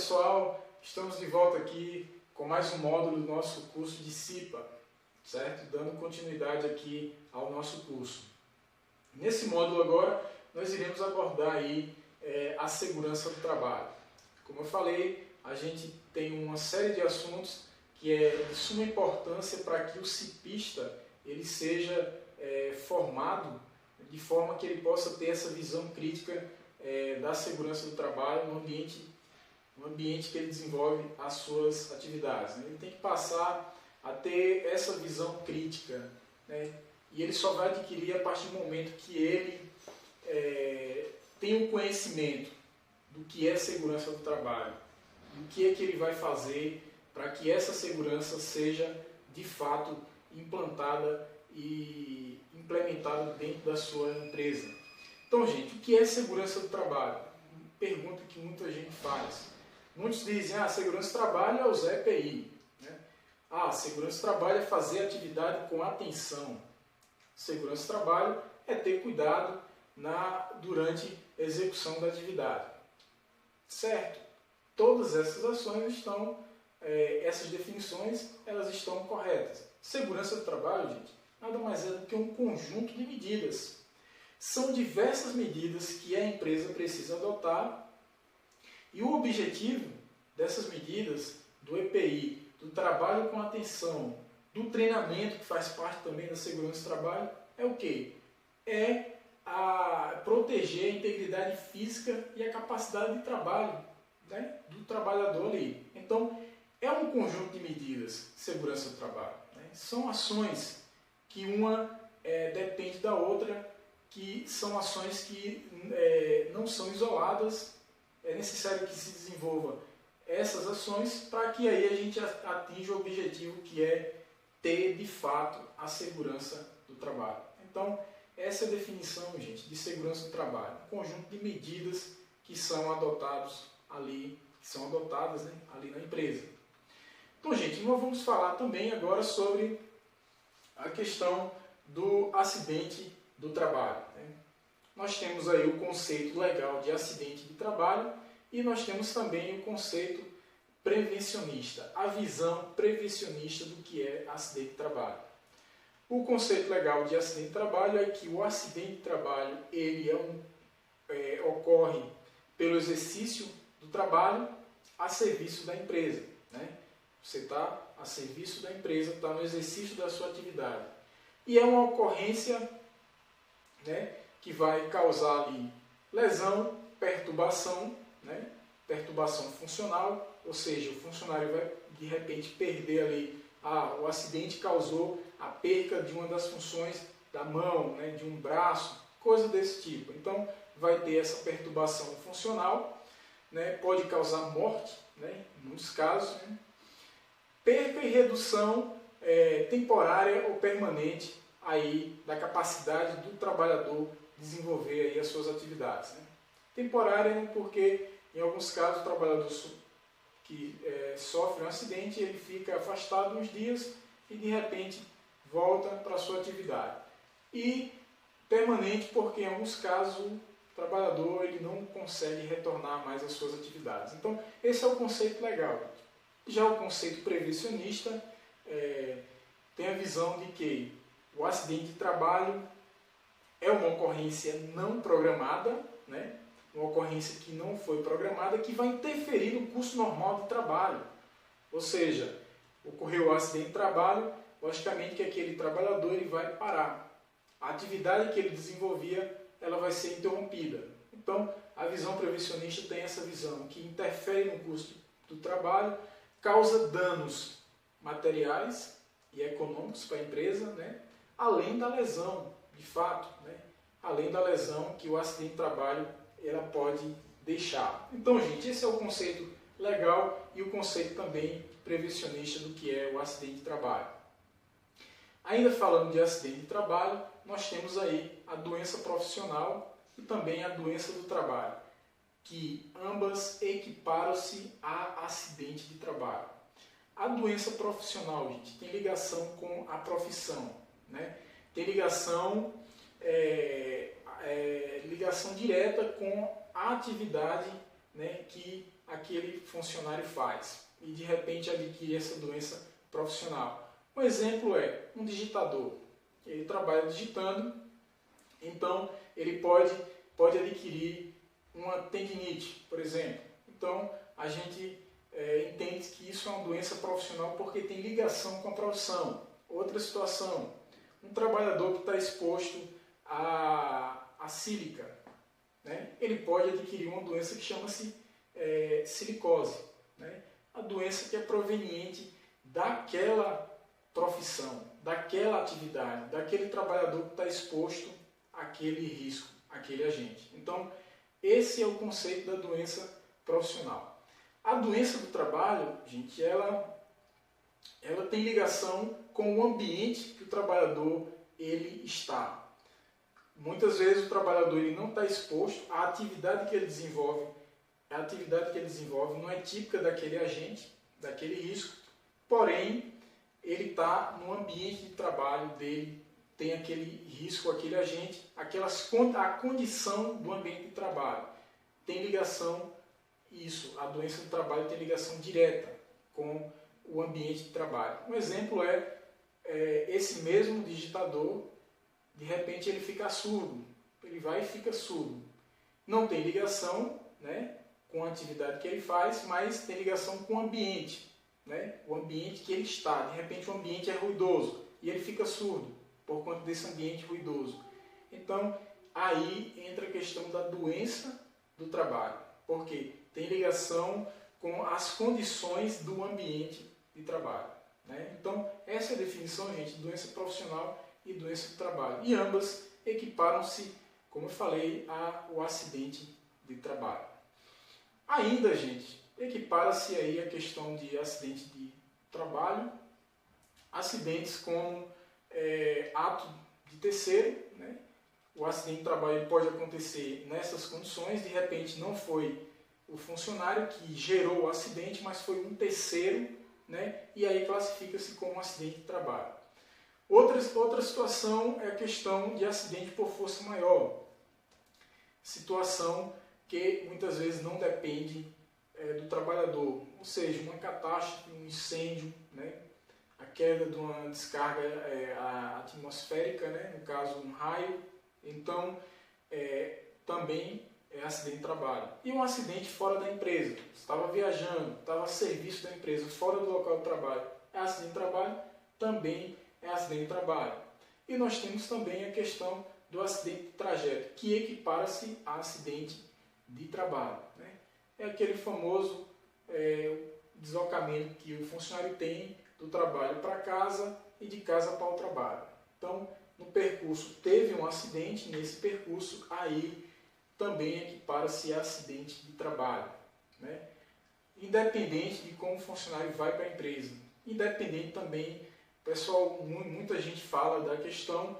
pessoal, estamos de volta aqui com mais um módulo do nosso curso de CIPA, certo? Dando continuidade aqui ao nosso curso. Nesse módulo agora, nós iremos abordar aí a segurança do trabalho. Como eu falei, a gente tem uma série de assuntos que é de suma importância para que o cipista ele seja formado de forma que ele possa ter essa visão crítica da segurança do trabalho no ambiente que ele desenvolve as suas atividades. Ele tem que passar a ter essa visão crítica, né? E ele só vai adquirir a partir do momento que ele tem o conhecimento do que é segurança do trabalho, do que é que ele vai fazer para que essa segurança seja de fato implantada e implementada dentro da sua empresa. Então, gente, o que é segurança do trabalho? Pergunta que muita gente faz. Muitos dizem, segurança do trabalho é usar EPI. Né? Segurança do trabalho é fazer atividade com atenção. Segurança do trabalho é ter cuidado durante a execução da atividade. Certo? Todas essas ações essas definições, elas estão corretas. Segurança do trabalho, gente, nada mais é do que um conjunto de medidas. São diversas medidas que a empresa precisa adotar e o objetivo dessas medidas, do EPI, do trabalho com atenção, do treinamento, que faz parte também da segurança do trabalho, é o quê? É proteger a integridade física e a capacidade de trabalho, né, do trabalhador ali. Então, é um conjunto de medidas de segurança do trabalho. Né? São ações que uma depende da outra, que são ações que não são isoladas. É necessário que se desenvolva essas ações para que aí a gente atinja o objetivo que é ter de fato a segurança do trabalho. Então, essa é a definição, gente, de segurança do trabalho. Um conjunto de medidas que são adotadas ali na empresa. Então, gente, nós vamos falar também agora sobre a questão do acidente do trabalho. Né? Nós temos aí o conceito legal de acidente de trabalho e nós temos também o conceito prevencionista, a visão prevencionista do que é acidente de trabalho. O conceito legal de acidente de trabalho é que o acidente de trabalho ele ocorre pelo exercício do trabalho a serviço da empresa. Né? Você está a serviço da empresa, está no exercício da sua atividade. E é uma ocorrência, né, que vai causar ali lesão, perturbação, né, perturbação funcional, ou seja, o funcionário vai de repente perder ali, o acidente causou a perca de uma das funções da mão, né, de um braço, coisa desse tipo. Então, vai ter essa perturbação funcional, né, pode causar morte, né, em muitos casos, né, perca e redução temporária ou permanente aí da capacidade do trabalhador desenvolver aí as suas atividades. Né. Temporária porque, em alguns casos, o trabalhador que sofre um acidente, ele fica afastado uns dias e, de repente, volta para a sua atividade. E permanente porque, em alguns casos, o trabalhador ele não consegue retornar mais às suas atividades. Então, esse é o conceito legal. Já o conceito prevencionista tem a visão de que o acidente de trabalho é uma ocorrência não programada, né? Uma ocorrência que não foi programada, que vai interferir no curso normal de trabalho. Ou seja, ocorreu o acidente de trabalho, logicamente que aquele trabalhador ele vai parar. A atividade que ele desenvolvia ela vai ser interrompida. Então, a visão prevencionista tem essa visão, que interfere no curso do trabalho, causa danos materiais e econômicos para a empresa, né? Além da lesão, de fato, né? Além da lesão que o acidente de trabalho ela pode deixar. Então, gente, esse é o conceito legal e o conceito também prevencionista do que é o acidente de trabalho. Ainda falando de acidente de trabalho, nós temos aí a doença profissional e também a doença do trabalho, que ambas equiparam-se a acidente de trabalho. A doença profissional, gente, tem ligação com a profissão, né? Tem ligação direta com a atividade, né, que aquele funcionário faz e de repente adquire essa doença profissional. Um exemplo é um digitador. Ele trabalha digitando, então ele pode adquirir uma tendinite, por exemplo. Então a gente entende que isso é uma doença profissional porque tem ligação com a profissão. Outra situação, um trabalhador que está exposto à sílica, né? Ele pode adquirir uma doença que chama-se silicose, né? A doença que é proveniente daquela profissão, daquela atividade, daquele trabalhador que está exposto àquele risco, àquele agente. Então, esse é o conceito da doença profissional. A doença do trabalho, gente, ela tem ligação com o ambiente que o trabalhador ele está. Muitas vezes o trabalhador ele não está exposto à atividade que ele desenvolve. A atividade que ele desenvolve não é típica daquele agente, daquele risco, porém ele está no ambiente de trabalho dele, tem aquele risco, aquele agente, a condição do ambiente de trabalho. Tem ligação, a doença do trabalho tem ligação direta com o ambiente de trabalho. Um exemplo é esse mesmo digitador, de repente ele fica surdo, ele vai e fica surdo. Não tem ligação, né, com a atividade que ele faz, mas tem ligação com o ambiente, né, o ambiente que ele está. De repente o ambiente é ruidoso e ele fica surdo por conta desse ambiente ruidoso. Então aí entra a questão da doença do trabalho, porque tem ligação com as condições do ambiente de trabalho, né? Então essa é a definição, gente, de doença profissional e doença do trabalho. E ambas equiparam-se, como eu falei, ao acidente de trabalho. Ainda, gente, equipara-se aí a questão de acidente de trabalho, acidentes como ato de terceiro, né? O acidente de trabalho pode acontecer nessas condições, de repente não foi o funcionário que gerou o acidente, mas foi um terceiro, né? E aí classifica-se como um acidente de trabalho. Outra situação é a questão de acidente por força maior. Situação que muitas vezes não depende do trabalhador, ou seja, uma catástrofe, um incêndio, né? A queda de uma descarga atmosférica, né? No caso um raio, então também é acidente de trabalho. E um acidente fora da empresa, estava viajando, estava a serviço da empresa, fora do local de trabalho, é acidente de trabalho, também é acidente de trabalho. E nós temos também a questão do acidente de trajeto, que equipara-se a acidente de trabalho, né? É aquele famoso deslocamento que o funcionário tem do trabalho para casa e de casa para o trabalho. Então, no percurso teve um acidente, nesse percurso aí também equipara-se a acidente de trabalho, né? Independente de como o funcionário vai para a empresa. Independente também, pessoal, muita gente fala da questão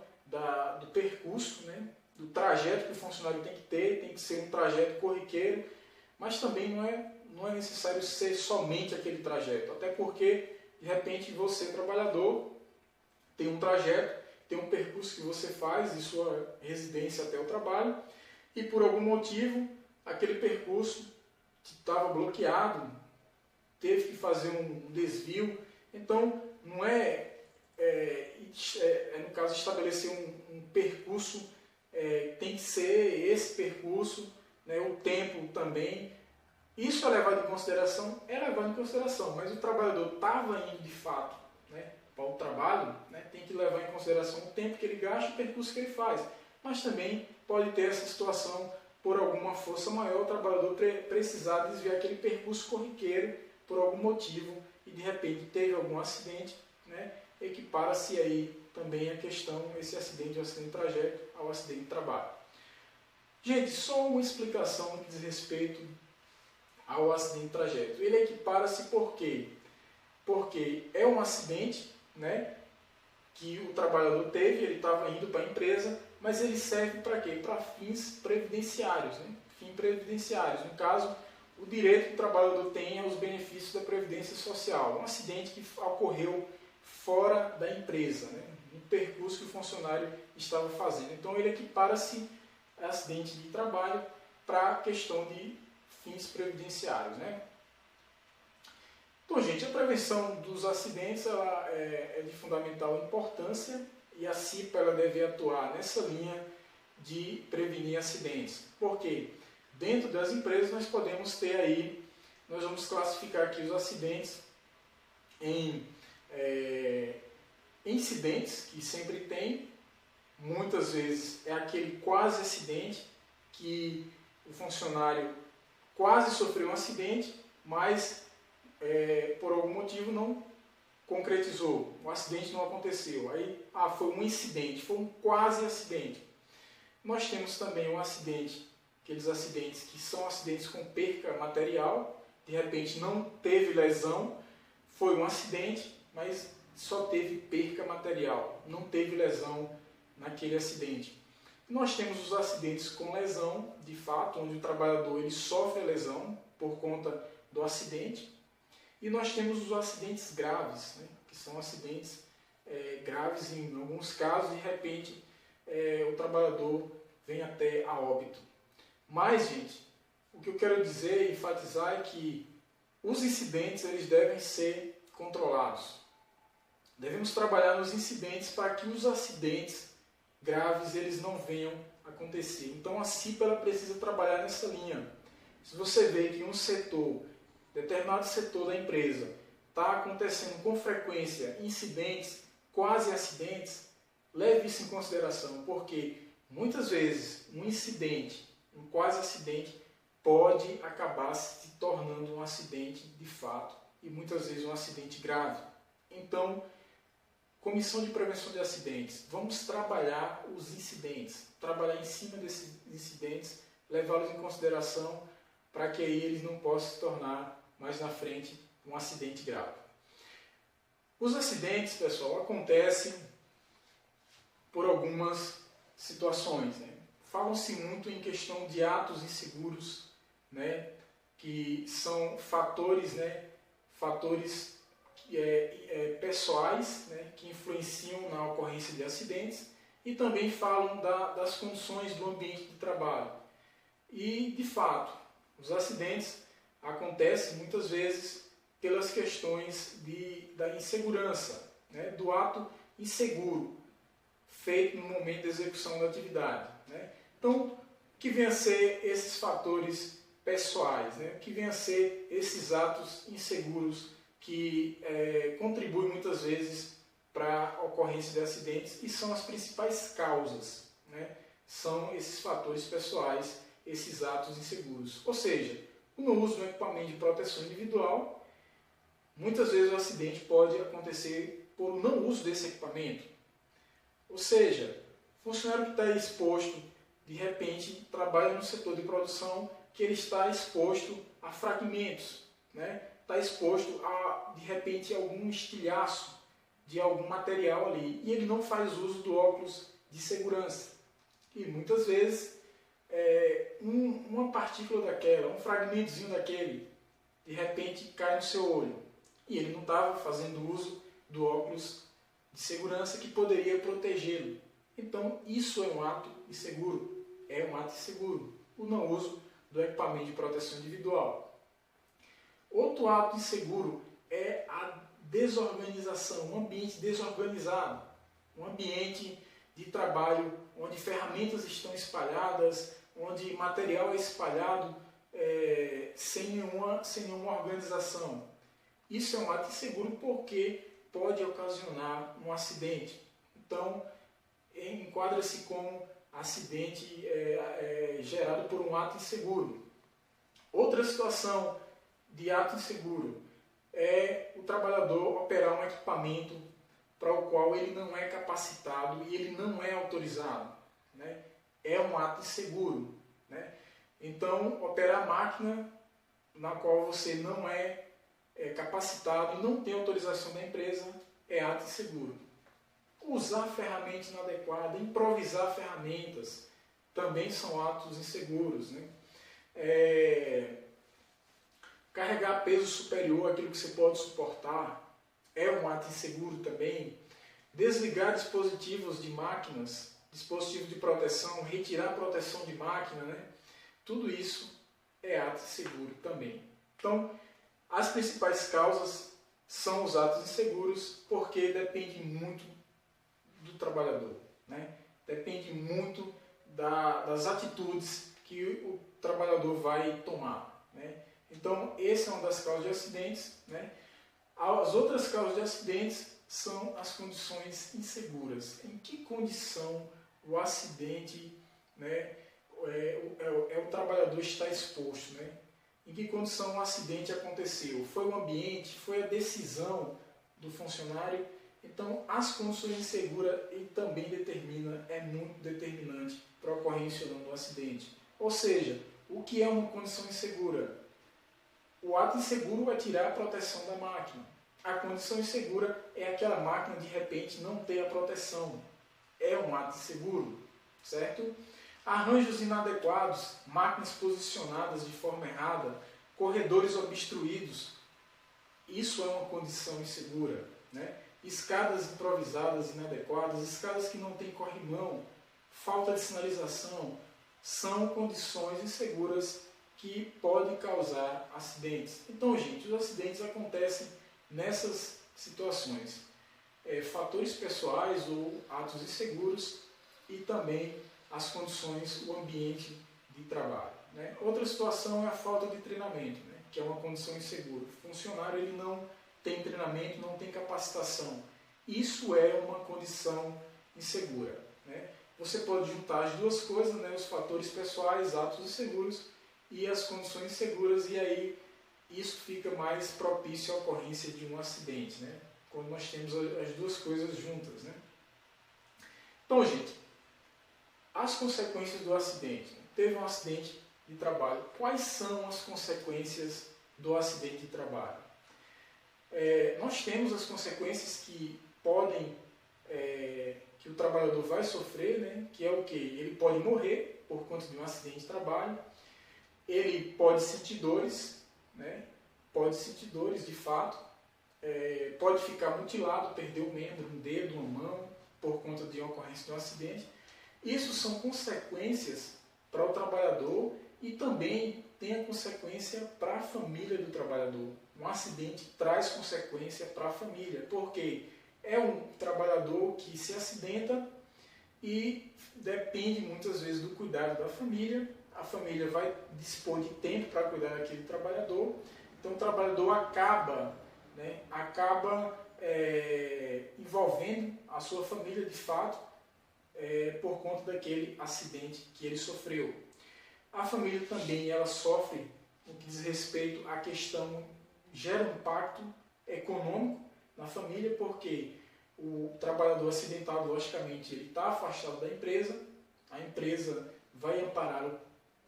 do percurso, né? Do trajeto que o funcionário tem que ter, tem que ser um trajeto corriqueiro, mas também não é necessário ser somente aquele trajeto, até porque, de repente, você, trabalhador, tem um trajeto, tem um percurso que você faz de sua residência até o trabalho, e por algum motivo, aquele percurso que estava bloqueado, teve que fazer um desvio. Então, não no caso, estabelecer um percurso, tem que ser esse percurso, né, o tempo também. Isso é levado em consideração? É levado em consideração, mas o trabalhador estava indo de fato, né, para o trabalho, né, tem que levar em consideração o tempo que ele gasta e o percurso que ele faz. Mas também pode ter essa situação, por alguma força maior, o trabalhador precisar desviar aquele percurso corriqueiro por algum motivo e de repente teve algum acidente, né, equipara-se aí também a questão, esse acidente, o acidente de trajeto, ao acidente de trabalho. Gente, só uma explicação no que diz respeito ao acidente de trajeto. Ele equipara-se por quê? Porque é um acidente, né, que o trabalhador teve, ele estava indo para a empresa, mas ele serve para quê? Para fins previdenciários, né? Fins previdenciários. No caso, o direito que o trabalhador tem aos benefícios da Previdência Social. Um acidente que ocorreu fora da empresa, né? No percurso que o funcionário estava fazendo. Então, ele equipara-se a acidente de trabalho para a questão de fins previdenciários, né? Bom, gente, a prevenção dos acidentes ela é de fundamental importância e a CIPA ela deve atuar nessa linha de prevenir acidentes. Por quê? Dentro das empresas nós podemos ter aí, nós vamos classificar aqui os acidentes em incidentes, que sempre tem, muitas vezes é aquele quase acidente, que o funcionário quase sofreu um acidente, mas por algum motivo não concretizou, o acidente não aconteceu. Aí foi um incidente, foi um quase acidente. Nós temos também um acidente, aqueles acidentes que são acidentes com perca material, de repente não teve lesão, foi um acidente, mas só teve perca material, não teve lesão naquele acidente. Nós temos os acidentes com lesão, de fato, onde o trabalhador ele sofre a lesão por conta do acidente. E nós temos os acidentes graves, né, que são acidentes graves em alguns casos, de repente o trabalhador vem até a óbito. Mas, gente, o que eu quero dizer e enfatizar é que os incidentes eles devem ser controlados. Devemos trabalhar nos incidentes para que os acidentes graves eles não venham a acontecer. Então a CIPA ela precisa trabalhar nessa linha. Se você vê que um setor, determinado setor da empresa, está acontecendo com frequência incidentes, quase acidentes, leve isso em consideração, porque muitas vezes um incidente, um quase acidente, pode acabar se tornando um acidente de fato e muitas vezes um acidente grave. Então, Comissão de Prevenção de Acidentes, vamos trabalhar os incidentes, trabalhar em cima desses incidentes, levá-los em consideração para que aí eles não possam se tornar mais na frente um acidente grave. Os acidentes, pessoal, acontecem por algumas situações, né? Falam-se muito em questão de atos inseguros, né? Que são fatores, né? Fatores pessoais, né? Que influenciam na ocorrência de acidentes e também falam das condições do ambiente de trabalho. E, de fato, os acidentes acontecem muitas vezes pelas questões da insegurança, né? Do ato inseguro feito no momento da execução da atividade, né? Então, que venham a ser esses fatores pessoais, né? Que venham a ser esses atos inseguros que contribuem muitas vezes para a ocorrência de acidentes e são as principais causas, né? São esses fatores pessoais, esses atos inseguros. Ou seja, o não uso do equipamento de proteção individual, muitas vezes o acidente pode acontecer por não uso desse equipamento. Ou seja, o funcionário que está exposto, de repente, trabalha no setor de produção que ele está exposto a fragmentos, né? Está exposto a, de repente, algum estilhaço de algum material ali e ele não faz uso do óculos de segurança. E muitas vezes, uma partícula daquela, um fragmentozinho daquele, de repente cai no seu olho e ele não estava fazendo uso do óculos de segurança que poderia protegê-lo. Então, isso é um ato inseguro. É um ato inseguro. O não uso do equipamento de proteção individual. Outro ato inseguro é a desorganização, um ambiente desorganizado. Um ambiente de trabalho onde ferramentas estão espalhadas, onde material é espalhado sem nenhuma organização. Isso é um ato inseguro porque pode ocasionar um acidente. Então, enquadra-se como acidente gerado por um ato inseguro. Outra situação de ato inseguro é o trabalhador operar um equipamento para o qual ele não é capacitado e ele não é autorizado, né? É um ato inseguro, né? Então, operar a máquina na qual você não é capacitado e não tem autorização da empresa é ato inseguro. Usar ferramentas inadequadas, improvisar ferramentas, também são atos inseguros, né? Carregar peso superior àquilo que você pode suportar é um ato inseguro também. Desligar dispositivos de máquinas, dispositivos de proteção, retirar a proteção de máquina, né? Tudo isso é ato inseguro também. Então, As principais causas são os atos inseguros, porque depende muito do trabalhador, né? Depende muito das atitudes que o trabalhador vai tomar, né? Então, essa é uma das causas de acidentes, né? As outras causas de acidentes são as condições inseguras. Em que condição o acidente, né, o trabalhador está exposto, né? Em que condição o acidente aconteceu? Foi o ambiente? Foi a decisão do funcionário? Então, as condições inseguras ele também é muito determinante para a ocorrência ou não do acidente. Ou seja, o que é uma condição insegura? O ato inseguro vai tirar a proteção da máquina. A condição insegura é aquela máquina de repente não ter a proteção. É um ato inseguro, certo? Arranjos inadequados, máquinas posicionadas de forma errada, corredores obstruídos, isso é uma condição insegura, né? Escadas improvisadas inadequadas, escadas que não têm corrimão, falta de sinalização, são condições inseguras que podem causar acidentes. Então, gente, os acidentes acontecem nessas situações. Fatores pessoais ou atos inseguros e também as condições, o ambiente de trabalho, né? Outra situação é a falta de treinamento, né? Que é uma condição insegura. O funcionário ele não tem treinamento, não tem capacitação. Isso é uma condição insegura, né? Você pode juntar as duas coisas, né? Os fatores pessoais, atos inseguros e as condições inseguras, e aí isso fica mais propício à ocorrência de um acidente, né? Quando nós temos as duas coisas juntas, né? Então, gente, as consequências do acidente. Teve um acidente de trabalho. Quais são as consequências do acidente de trabalho? Nós temos as consequências que podem, que o trabalhador vai sofrer, né? Que é o quê? Ele pode morrer por conta de um acidente de trabalho, ele pode sentir dores, né? Pode sentir dores de fato, pode ficar mutilado, perder um membro, um dedo, uma mão, por conta de uma ocorrência de um acidente. Isso são consequências para o trabalhador e também tem a consequência para a família do trabalhador. Um acidente traz consequência para a família, porque é um trabalhador que se acidenta e depende muitas vezes do cuidado da família. A família vai dispor de tempo para cuidar daquele trabalhador. Então o trabalhador acaba envolvendo a sua família de fato por conta daquele acidente que ele sofreu. A família também ela sofre no que diz respeito à questão, gera um impacto econômico na família, porque o trabalhador acidentado, logicamente, ele está afastado da empresa, a empresa vai ampará-lo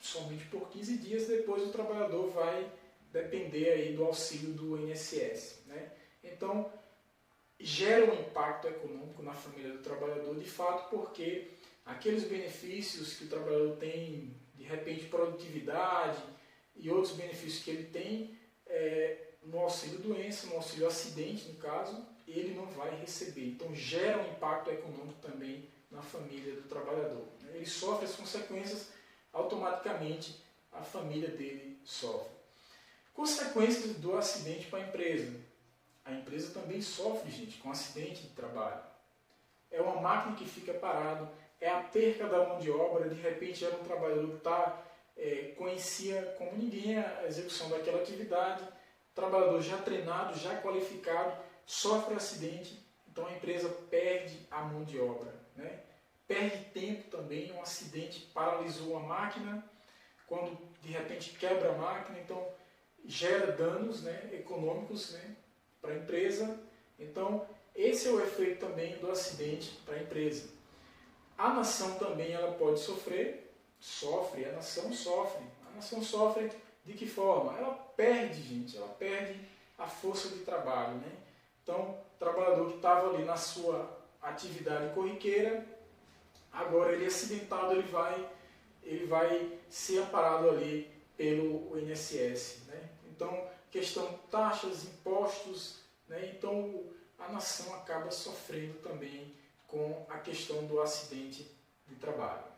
somente por 15 dias, depois o trabalhador vai depender aí do auxílio do INSS, né? Então, gera um impacto econômico na família do trabalhador, de fato, porque aqueles benefícios que o trabalhador tem, de repente, produtividade e outros benefícios que ele tem, no auxílio doença, no auxílio acidente, no caso, ele não vai receber. Então, gera um impacto econômico também na família do trabalhador. Ele sofre as consequências, automaticamente a família dele sofre. Consequências do acidente para a empresa. A empresa também sofre, gente, com acidente de trabalho. É uma máquina que fica parada, é a perca da mão de obra, de repente era um trabalhador que conhecia como ninguém a execução daquela atividade, trabalhador já treinado, já qualificado, sofre acidente, então a empresa perde a mão de obra, né? Perde tempo também, um acidente paralisou a máquina, quando de repente quebra a máquina, então gera danos, né, econômicos, né, para a empresa. Então esse é o efeito também do acidente para a empresa. A nação também ela pode sofrer, a nação sofre. A nação sofre de que forma? Ela perde, gente, ela perde a força de trabalho, né? Então, o trabalhador que estava ali na sua atividade corriqueira, agora ele é acidentado, ele vai ser amparado ali pelo INSS, né? Então, questão taxas, impostos, né? Então, a nação acaba sofrendo também com a questão do acidente de trabalho.